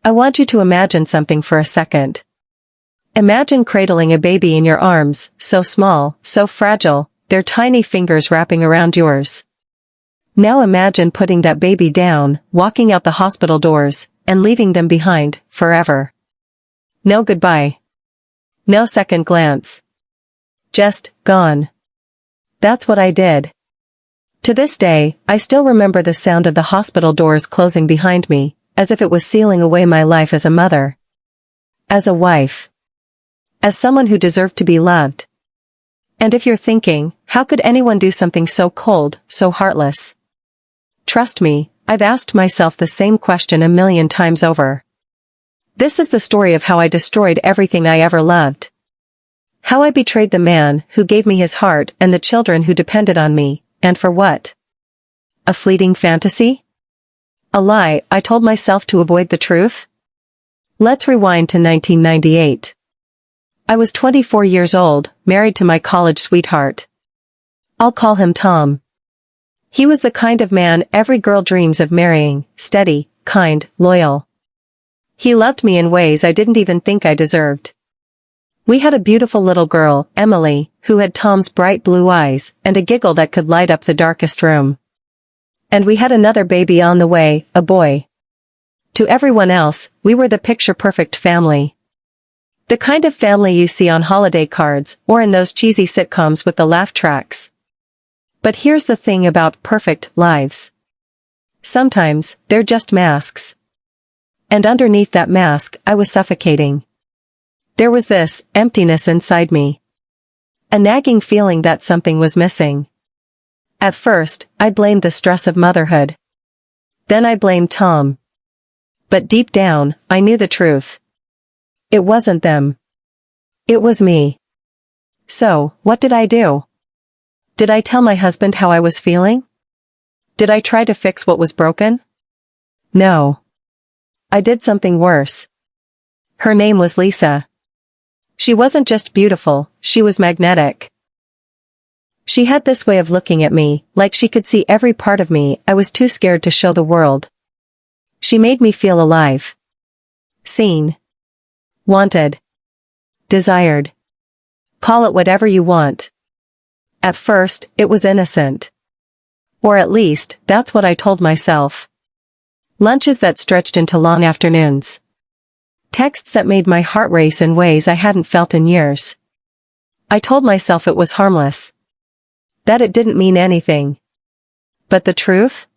I want you to imagine something for a second. Imagine cradling a baby in your arms, so small, so fragile, their tiny fingers wrapping around yours. Now imagine putting that baby down, walking out the hospital doors, and leaving them behind, forever. No goodbye. No second glance. Just, gone. That's what I did. To this day, I still remember the sound of the hospital doors closing behind me, as if it was sealing away my life as a mother. As a wife. As someone who deserved to be loved. And if you're thinking, how could anyone do something so cold, so heartless? Trust me, I've asked myself the same question a million times over. This is the story of how I destroyed everything I ever loved. How I betrayed the man who gave me his heart and the children who depended on me, and for what? A fleeting fantasy? A lie I told myself to avoid the truth? Let's rewind to 1998. I was 24 years old, married to my college sweetheart. I'll call him Tom. He was the kind of man every girl dreams of marrying, steady, kind, loyal. He loved me in ways I didn't even think I deserved. We had a beautiful little girl, Emily, who had Tom's bright blue eyes and a giggle that could light up the darkest room. And we had another baby on the way, a boy. To everyone else, we were the picture-perfect family. The kind of family you see on holiday cards or in those cheesy sitcoms with the laugh tracks. But here's the thing about perfect lives. Sometimes, they're just masks. And underneath that mask, I was suffocating. There was this emptiness inside me. A nagging feeling that something was missing. At first, I blamed the stress of motherhood. Then I blamed Tom. But deep down, I knew the truth. It wasn't them. It was me. So, what did I do? Did I tell my husband how I was feeling? Did I try to fix what was broken? No. I did something worse. Her name was Lisa. She wasn't just beautiful, she was magnetic. She had this way of looking at me, like she could see every part of me I was too scared to show the world. She made me feel alive. Seen. Wanted. Desired. Call it whatever you want. At first, it was innocent. Or at least, that's what I told myself. Lunches that stretched into long afternoons. Texts that made my heart race in ways I hadn't felt in years. I told myself it was harmless. That it didn't mean anything. But the truth?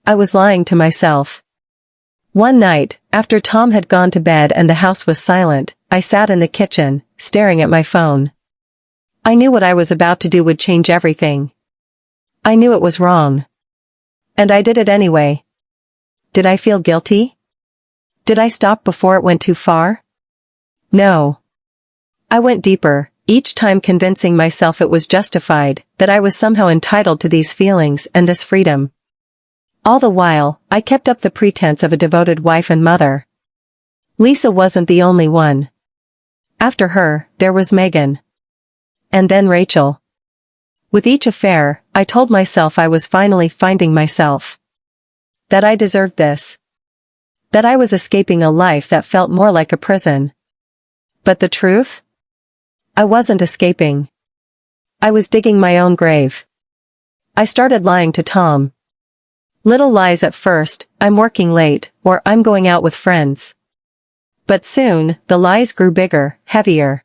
I was lying to myself. One night, after Tom had gone to bed and the house was silent, I sat in the kitchen, staring at my phone. I knew what I was about to do would change everything. I knew it was wrong. And I did it anyway. Did I feel guilty? Did I stop before it went too far? No. I went deeper, each time convincing myself it was justified, that I was somehow entitled to these feelings and this freedom. All the while, I kept up the pretense of a devoted wife and mother. Lisa wasn't the only one. After her, there was Megan. And then Rachel. With each affair, I told myself I was finally finding myself. That I deserved this. That I was escaping a life that felt more like a prison. But the truth? I wasn't escaping. I was digging my own grave. I started lying to Tom. Little lies at first, I'm working late, or I'm going out with friends. But soon, the lies grew bigger, heavier.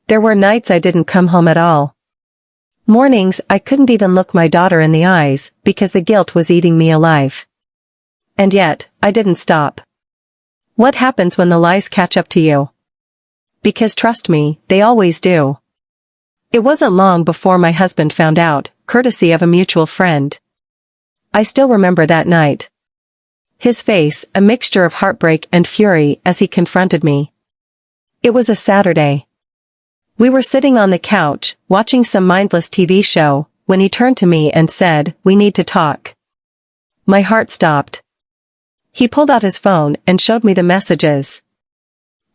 There were nights I didn't come home at all. Mornings I couldn't even look my daughter in the eyes, because the guilt was eating me alive. And yet, I didn't stop. What happens when the lies catch up to you? Because trust me, they always do. It wasn't long before my husband found out, courtesy of a mutual friend. I still remember that night. His face, a mixture of heartbreak and fury as he confronted me. It was a Saturday. We were sitting on the couch, watching some mindless TV show, when he turned to me and said, "We need to talk." My heart stopped. He pulled out his phone and showed me the messages.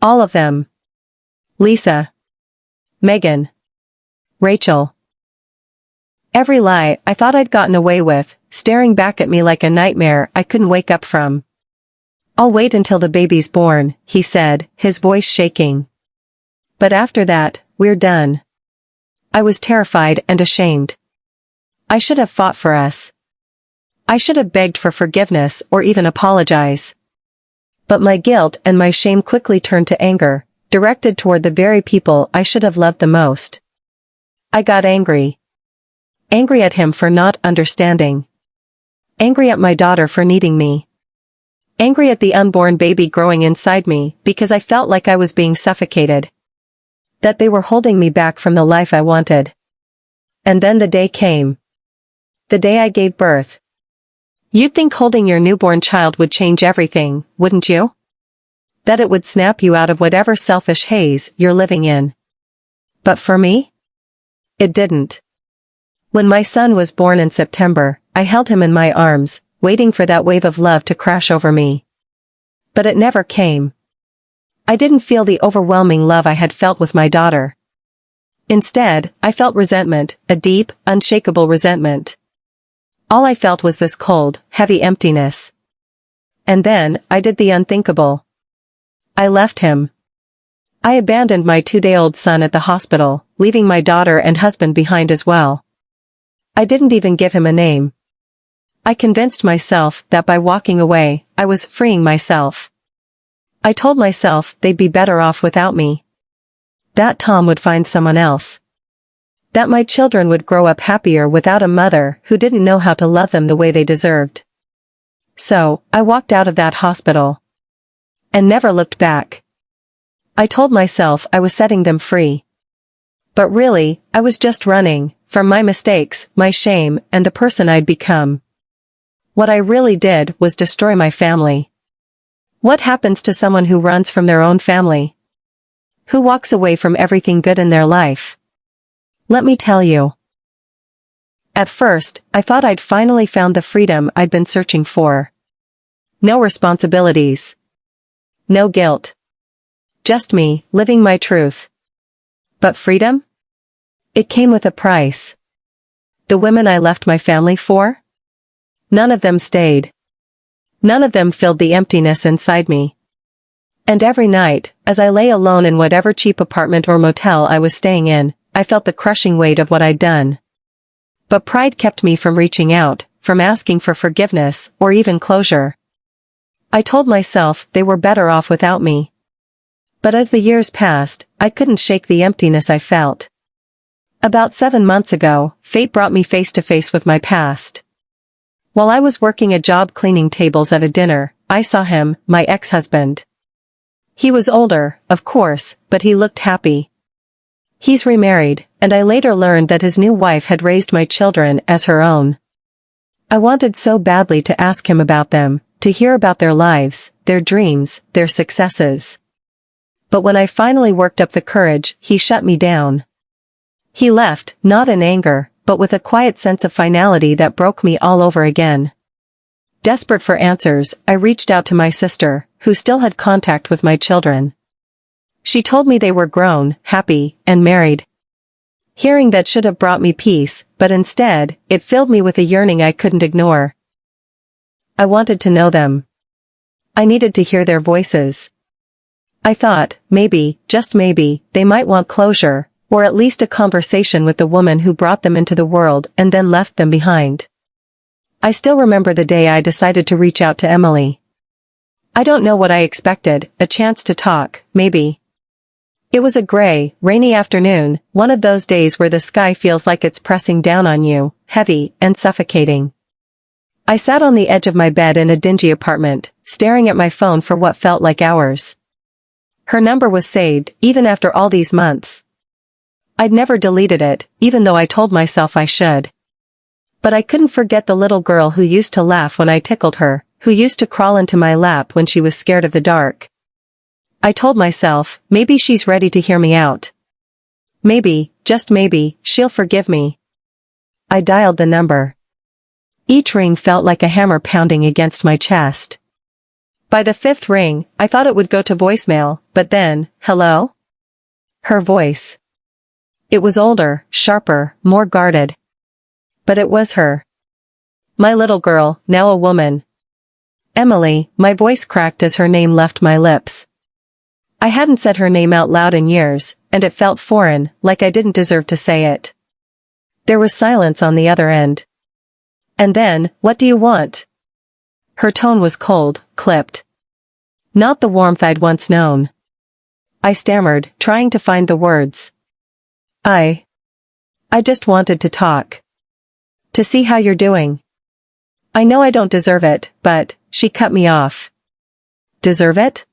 All of them. Lisa. Megan. Rachel. Every lie I thought I'd gotten away with, staring back at me like a nightmare I couldn't wake up from. "I'll wait until the baby's born," he said, his voice shaking. "But after that, we're done." I was terrified and ashamed. I should have fought for us. I should have begged for forgiveness or even apologize. But my guilt and my shame quickly turned to anger, directed toward the very people I should have loved the most. I got angry. Angry at him for not understanding. Angry at my daughter for needing me. Angry at the unborn baby growing inside me because I felt like I was being suffocated. That they were holding me back from the life I wanted. And then the day came. The day I gave birth. You'd think holding your newborn child would change everything, wouldn't you? That it would snap you out of whatever selfish haze you're living in. But for me? It didn't. When my son was born in September, I held him in my arms, waiting for that wave of love to crash over me. But it never came. I didn't feel the overwhelming love I had felt with my daughter. Instead, I felt resentment, a deep, unshakable resentment. All I felt was this cold, heavy emptiness. And then, I did the unthinkable. I left him. I abandoned my 2-day-old son at the hospital, leaving my daughter and husband behind as well. I didn't even give him a name. I convinced myself that by walking away, I was freeing myself. I told myself they'd be better off without me. That Tom would find someone else. That my children would grow up happier without a mother who didn't know how to love them the way they deserved. So, I walked out of that hospital. And never looked back. I told myself I was setting them free. But really, I was just running, from my mistakes, my shame, and the person I'd become. What I really did was destroy my family. What happens to someone who runs from their own family? Who walks away from everything good in their life? Let me tell you. At first, I thought I'd finally found the freedom I'd been searching for. No responsibilities. No guilt. Just me, living my truth. But freedom? It came with a price. The women I left my family for? None of them stayed. None of them filled the emptiness inside me. And every night, as I lay alone in whatever cheap apartment or motel I was staying in, I felt the crushing weight of what I'd done. But pride kept me from reaching out, from asking for forgiveness, or even closure. I told myself they were better off without me. But as the years passed, I couldn't shake the emptiness I felt. About 7 months ago, fate brought me face to face with my past. While I was working a job cleaning tables at a dinner, I saw him, my ex-husband. He was older, of course, but he looked happy. He's remarried, and I later learned that his new wife had raised my children as her own. I wanted so badly to ask him about them, to hear about their lives, their dreams, their successes. But when I finally worked up the courage, he shut me down. He left, not in anger, but with a quiet sense of finality that broke me all over again. Desperate for answers, I reached out to my sister, who still had contact with my children. She told me they were grown, happy, and married. Hearing that should have brought me peace, but instead, it filled me with a yearning I couldn't ignore. I wanted to know them. I needed to hear their voices. I thought, maybe, just maybe, they might want closure, or at least a conversation with the woman who brought them into the world and then left them behind. I still remember the day I decided to reach out to Emily. I don't know what I expected, a chance to talk, maybe. It was a gray, rainy afternoon, one of those days where the sky feels like it's pressing down on you, heavy and suffocating. I sat on the edge of my bed in a dingy apartment, staring at my phone for what felt like hours. Her number was saved, even after all these months. I'd never deleted it, even though I told myself I should. But I couldn't forget the little girl who used to laugh when I tickled her, who used to crawl into my lap when she was scared of the dark. I told myself, maybe she's ready to hear me out. Maybe, just maybe, she'll forgive me. I dialed the number. Each ring felt like a hammer pounding against my chest. By the 5th ring, I thought it would go to voicemail, but then, hello? Her voice. It was older, sharper, more guarded. But it was her. My little girl, now a woman. Emily, my voice cracked as her name left my lips. I hadn't said her name out loud in years, and it felt foreign, like I didn't deserve to say it. There was silence on the other end. And then, what do you want? Her tone was cold, clipped. Not the warmth I'd once known. I stammered, trying to find the words. I just wanted to talk. To see how you're doing. I know I don't deserve it, but, she cut me off. Deserve it?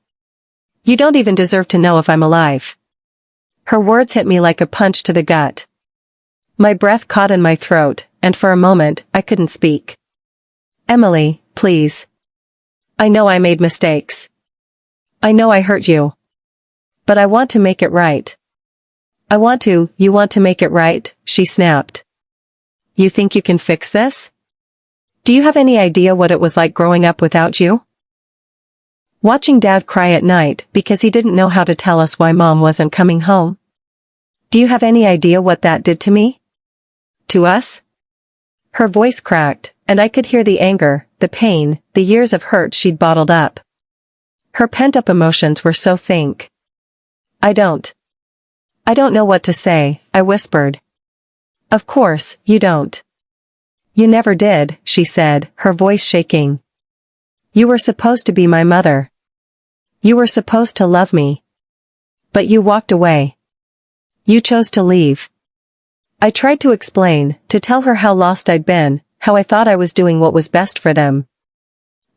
You don't even deserve to know if I'm alive. Her words hit me like a punch to the gut. My breath caught in my throat, and for a moment, I couldn't speak. Emily, please. I know I made mistakes. I know I hurt you. But I want to make it right. You want to make it right, she snapped. You think you can fix this? Do you have any idea what it was like growing up without you? Watching Dad cry at night because he didn't know how to tell us why Mom wasn't coming home? Do you have any idea what that did to me? To us? Her voice cracked, and I could hear the anger, the pain, the years of hurt she'd bottled up. Her pent-up emotions were so thick. I don't know what to say, I whispered. Of course, you don't. You never did, she said, her voice shaking. You were supposed to be my mother. You were supposed to love me. But you walked away. You chose to leave. I tried to explain, to tell her how lost I'd been, how I thought I was doing what was best for them.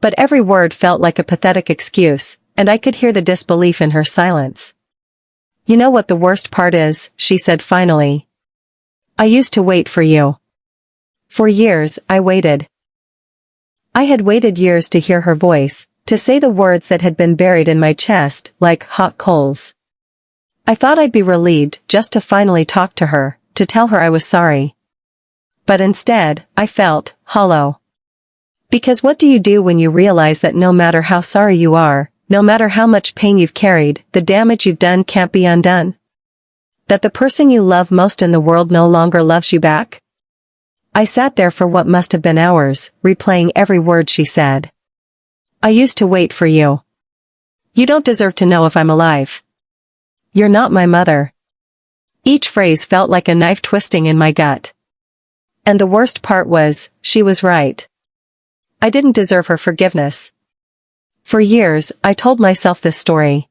But every word felt like a pathetic excuse, and I could hear the disbelief in her silence. You know what the worst part is, she said finally. I used to wait for you. For years, I waited. I had waited years to hear her voice, to say the words that had been buried in my chest, like hot coals. I thought I'd be relieved just to finally talk to her, to tell her I was sorry. But instead, I felt hollow. Because what do you do when you realize that no matter how sorry you are, no matter how much pain you've carried, the damage you've done can't be undone? That the person you love most in the world no longer loves you back? I sat there for what must have been hours, replaying every word she said. I used to wait for you. You don't deserve to know if I'm alive. You're not my mother. Each phrase felt like a knife twisting in my gut. And the worst part was, she was right. I didn't deserve her forgiveness. For years, I told myself this story.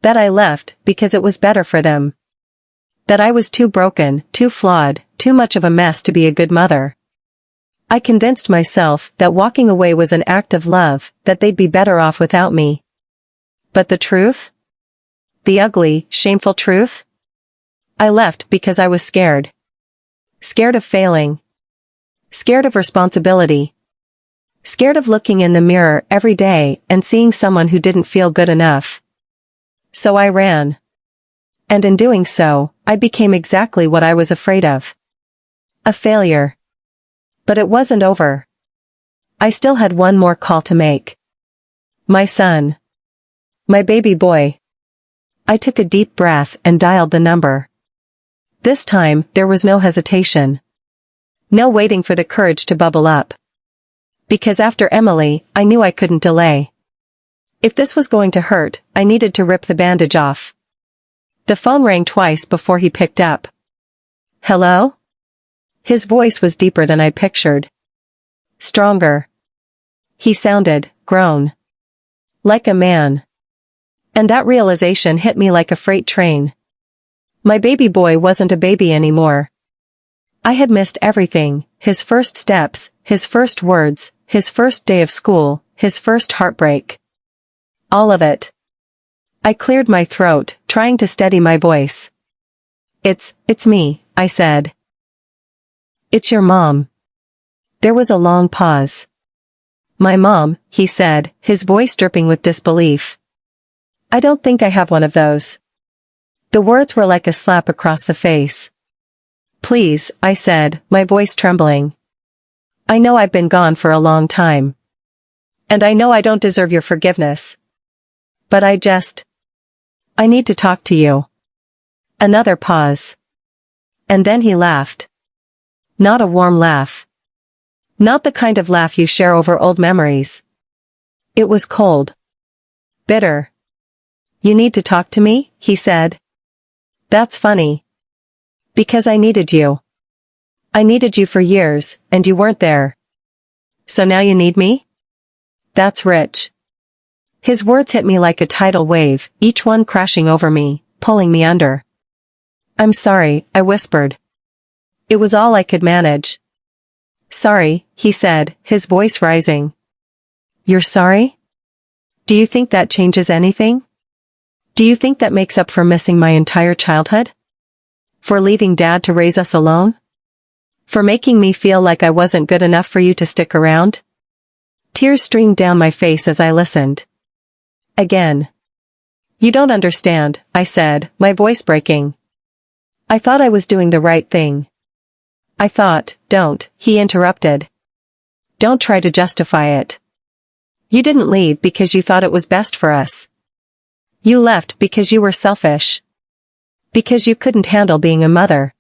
That I left, because it was better for them. That I was too broken, too flawed, too much of a mess to be a good mother. I convinced myself that walking away was an act of love, that they'd be better off without me. But the truth? The ugly, shameful truth? I left because I was scared. Scared of failing. Scared of responsibility. Scared of looking in the mirror every day and seeing someone who didn't feel good enough. So I ran. And in doing so, I became exactly what I was afraid of. A failure. But it wasn't over. I still had one more call to make. My son. My baby boy. I took a deep breath and dialed the number. This time, there was no hesitation. No waiting for the courage to bubble up. Because after Emily, I knew I couldn't delay. If this was going to hurt, I needed to rip the bandage off. The phone rang twice before he picked up. Hello? His voice was deeper than I pictured. Stronger. He sounded grown. Like a man. And that realization hit me like a freight train. My baby boy wasn't a baby anymore. I had missed everything, his first steps, his first words, his first day of school, his first heartbreak. All of it. I cleared my throat, trying to steady my voice. It's me, I said. It's your mom. There was a long pause. My mom, he said, his voice dripping with disbelief. I don't think I have one of those. The words were like a slap across the face. Please, I said, my voice trembling. I know I've been gone for a long time. And I know I don't deserve your forgiveness. But I need to talk to you. Another pause. And then he laughed. Not a warm laugh. Not the kind of laugh you share over old memories. It was cold. Bitter. You need to talk to me, he said. That's funny. Because I needed you. I needed you for years, and you weren't there. So now you need me? That's rich. His words hit me like a tidal wave, each one crashing over me, pulling me under. I'm sorry, I whispered. It was all I could manage. Sorry, he said, his voice rising. You're sorry? Do you think that changes anything? Do you think that makes up for missing my entire childhood? For leaving Dad to raise us alone? For making me feel like I wasn't good enough for you to stick around? Tears streamed down my face as I listened. Again. You don't understand, I said, my voice breaking. I thought I was doing the right thing. I thought, don't, he interrupted. Don't try to justify it. You didn't leave because you thought it was best for us. You left because you were selfish. Because you couldn't handle being a mother.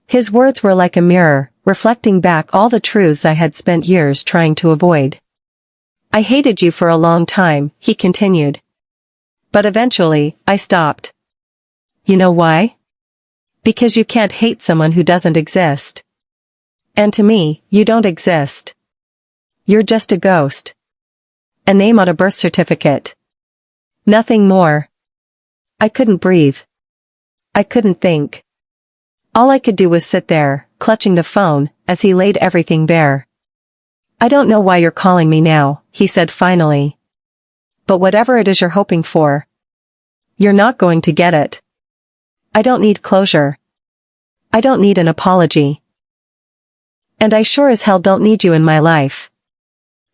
His words were like a mirror, reflecting back all the truths I had spent years trying to avoid. I hated you for a long time, he continued. But eventually, I stopped. You know why? Because you can't hate someone who doesn't exist. And to me, you don't exist. You're just a ghost. A name on a birth certificate. Nothing more. I couldn't breathe. I couldn't think. All I could do was sit there, clutching the phone, as he laid everything bare. I don't know why you're calling me now, he said finally. But whatever it is you're hoping for, you're not going to get it. I don't need closure. I don't need an apology. And I sure as hell don't need you in my life.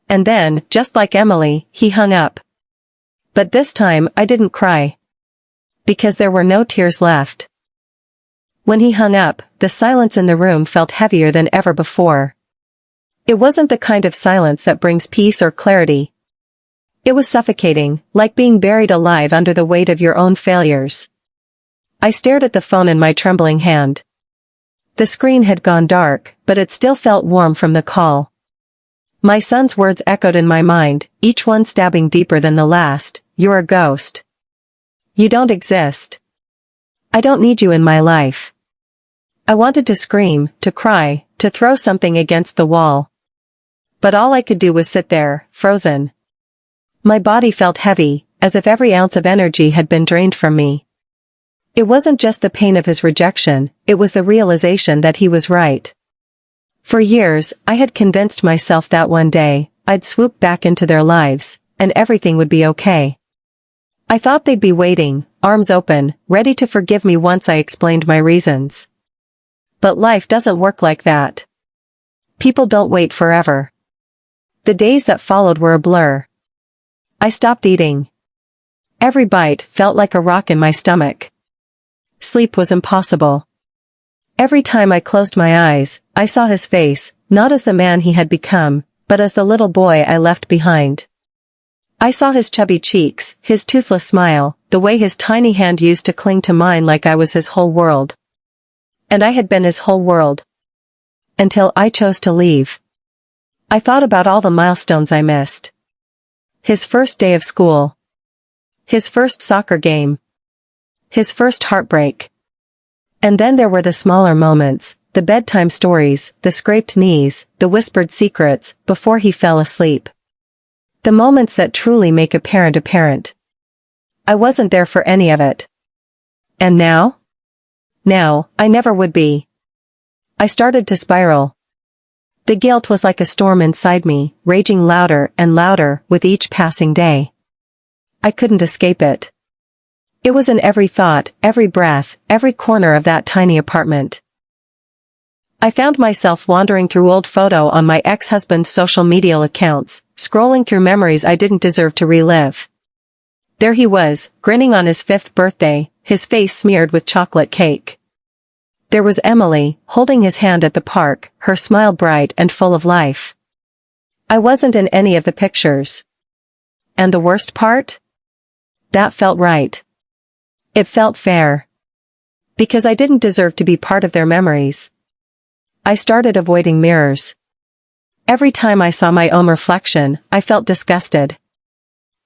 And then, just like Emily, he hung up. But this time I didn't cry. Because there were no tears left. When he hung up, the silence in the room felt heavier than ever before. It wasn't the kind of silence that brings peace or clarity. It was suffocating, like being buried alive under the weight of your own failures. I stared at the phone in my trembling hand. The screen had gone dark, but it still felt warm from the call. My son's words echoed in my mind, each one stabbing deeper than the last. You're a ghost. You don't exist. I don't need you in my life. I wanted to scream, to cry, to throw something against the wall. But all I could do was sit there, frozen. My body felt heavy, as if every ounce of energy had been drained from me. It wasn't just the pain of his rejection, it was the realization that he was right. For years, I had convinced myself that one day, I'd swoop back into their lives, and everything would be okay. I thought they'd be waiting, arms open, ready to forgive me once I explained my reasons. But life doesn't work like that. People don't wait forever. The days that followed were a blur. I stopped eating. Every bite felt like a rock in my stomach. Sleep was impossible. Every time I closed my eyes, I saw his face, not as the man he had become, but as the little boy I left behind. I saw his chubby cheeks, his toothless smile, the way his tiny hand used to cling to mine like I was his whole world. And I had been his whole world. Until I chose to leave. I thought about all the milestones I missed. His first day of school. His first soccer game. His first heartbreak. And then there were the smaller moments, the bedtime stories, the scraped knees, the whispered secrets, before he fell asleep. The moments that truly make a parent a parent. I wasn't there for any of it. And now? Now, I never would be. I started to spiral. The guilt was like a storm inside me, raging louder and louder with each passing day. I couldn't escape it. It was in every thought, every breath, every corner of that tiny apartment. I found myself wandering through old photos on my ex-husband's social media accounts, scrolling through memories I didn't deserve to relive. There he was, grinning on his 5th birthday, his face smeared with chocolate cake. There was Emily, holding his hand at the park, her smile bright and full of life. I wasn't in any of the pictures. And the worst part? That felt right. It felt fair. Because I didn't deserve to be part of their memories. I started avoiding mirrors. Every time I saw my own reflection, I felt disgusted.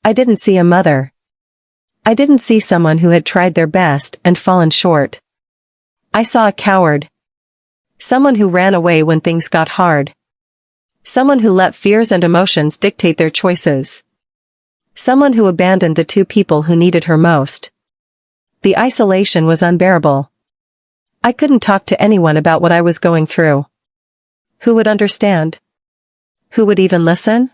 I didn't see a mother. I didn't see someone who had tried their best and fallen short. I saw a coward. Someone who ran away when things got hard. Someone who let fears and emotions dictate their choices. Someone who abandoned the two people who needed her most. The isolation was unbearable. I couldn't talk to anyone about what I was going through. Who would understand? Who would even listen?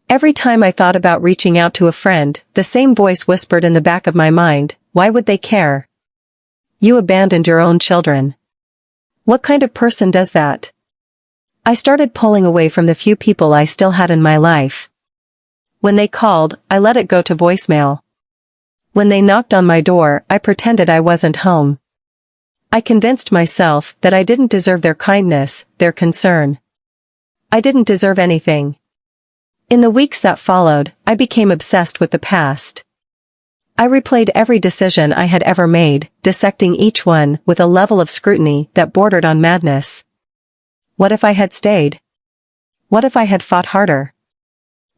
Every time I thought about reaching out to a friend, the same voice whispered in the back of my mind, why would they care? You abandoned your own children. What kind of person does that? I started pulling away from the few people I still had in my life. When they called, I let it go to voicemail. When they knocked on my door, I pretended I wasn't home. I convinced myself that I didn't deserve their kindness, their concern. I didn't deserve anything. In the weeks that followed, I became obsessed with the past. I replayed every decision I had ever made, dissecting each one with a level of scrutiny that bordered on madness. What if I had stayed? What if I had fought harder?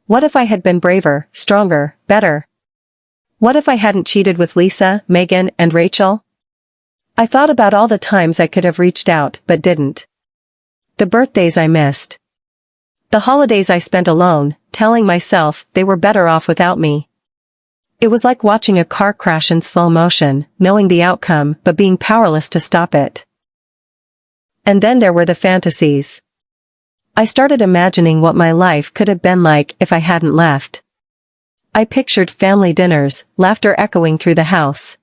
What if I had been braver, stronger, better? What if I hadn't cheated with Lisa, Megan, and Rachel? I thought about all the times I could have reached out but didn't. The birthdays I missed. The holidays I spent alone, telling myself they were better off without me. It was like watching a car crash in slow motion, knowing the outcome but being powerless to stop it. And then there were the fantasies. I started imagining what my life could have been like if I hadn't left. I pictured family dinners, laughter echoing through the house.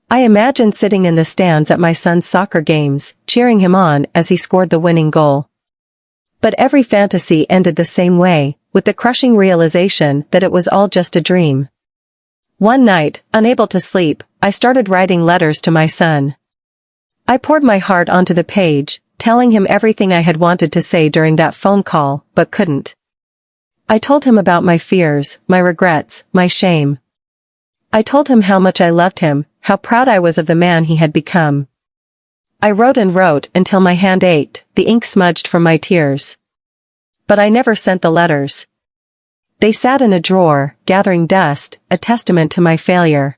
I imagined sitting in the stands at my son's soccer games, cheering him on as he scored the winning goal. But every fantasy ended the same way, with the crushing realization that it was all just a dream. One night, unable to sleep, I started writing letters to my son. I poured my heart onto the page, telling him everything I had wanted to say during that phone call, but couldn't. I told him about my fears, my regrets, my shame. I told him how much I loved him, how proud I was of the man he had become. I wrote and wrote until my hand ached, the ink smudged from my tears. But I never sent the letters. They sat in a drawer, gathering dust, a testament to my failure.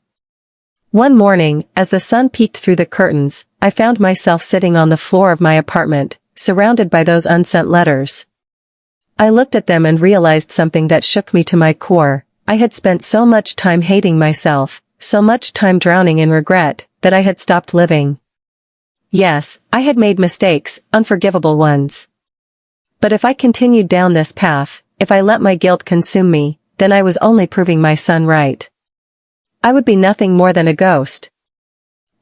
One morning, as the sun peeked through the curtains, I found myself sitting on the floor of my apartment, surrounded by those unsent letters. I looked at them and realized something that shook me to my core. I had spent so much time hating myself, so much time drowning in regret, that I had stopped living. Yes, I had made mistakes, unforgivable ones. But if I continued down this path, if I let my guilt consume me, then I was only proving my son right. I would be nothing more than a ghost.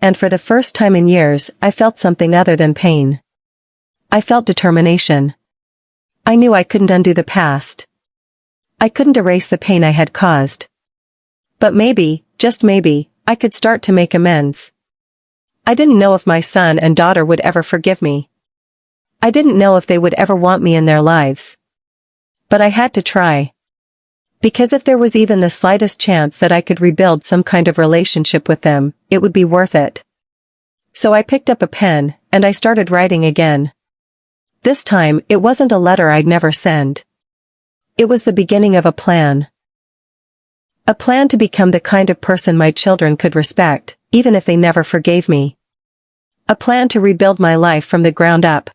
And for the first time in years, I felt something other than pain. I felt determination. I knew I couldn't undo the past. I couldn't erase the pain I had caused. But maybe, just maybe, I could start to make amends. I didn't know if my son and daughter would ever forgive me. I didn't know if they would ever want me in their lives. But I had to try. Because if there was even the slightest chance that I could rebuild some kind of relationship with them, it would be worth it. So I picked up a pen, and I started writing again. This time, it wasn't a letter I'd never send. It was the beginning of a plan. A plan to become the kind of person my children could respect, even if they never forgave me. A plan to rebuild my life from the ground up.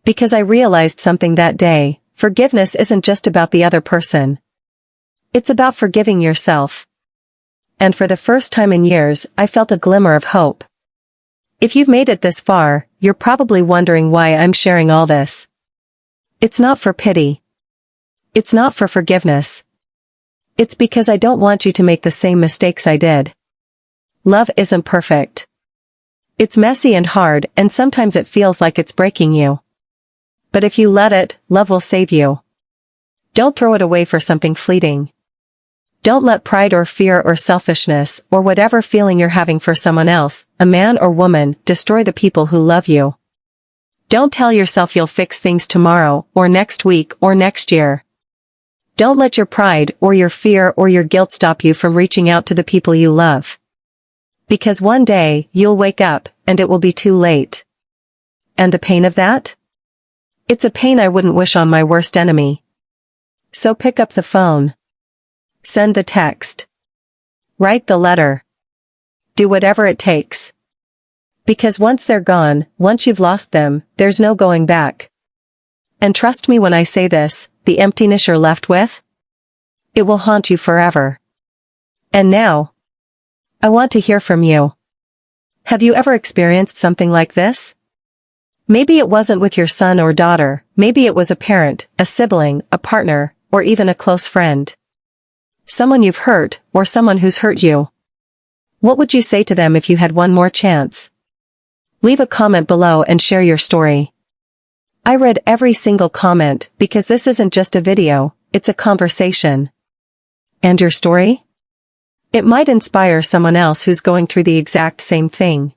Because I realized something that day, forgiveness isn't just about the other person. It's about forgiving yourself. And for the first time in years, I felt a glimmer of hope. If you've made it this far, you're probably wondering why I'm sharing all this. It's not for pity. It's not for forgiveness. It's because I don't want you to make the same mistakes I did. Love isn't perfect. It's messy and hard, and sometimes it feels like it's breaking you. But if you let it, love will save you. Don't throw it away for something fleeting. Don't let pride or fear or selfishness or whatever feeling you're having for someone else, a man or woman, destroy the people who love you. Don't tell yourself you'll fix things tomorrow, or next week, or next year. Don't let your pride or your fear or your guilt stop you from reaching out to the people you love. Because one day, you'll wake up, and it will be too late. And the pain of that? It's a pain I wouldn't wish on my worst enemy. So pick up the phone. Send the text. Write the letter. Do whatever it takes. Because once they're gone, once you've lost them, there's no going back. And trust me when I say this, the emptiness you're left with? It will haunt you forever. And now, I want to hear from you. Have you ever experienced something like this? Maybe it wasn't with your son or daughter, maybe it was a parent, a sibling, a partner, or even a close friend. Someone you've hurt, or someone who's hurt you. What would you say to them if you had one more chance? Leave a comment below and share your story. I read every single comment because this isn't just a video, it's a conversation. And your story? It might inspire someone else who's going through the exact same thing.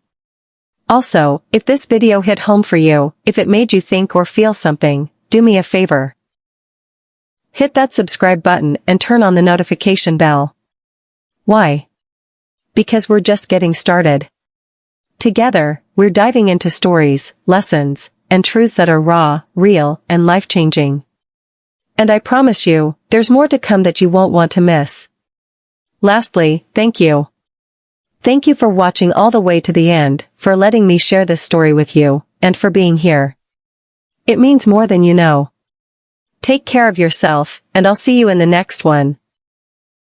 Also, if this video hit home for you, if it made you think or feel something, do me a favor. Hit that subscribe button and turn on the notification bell. Why? Because we're just getting started. Together, we're diving into stories, lessons, and truths that are raw, real, and life-changing. And I promise you, there's more to come that you won't want to miss. Lastly, thank you. Thank you for watching all the way to the end, for letting me share this story with you, and for being here. It means more than you know. Take care of yourself, and I'll see you in the next one.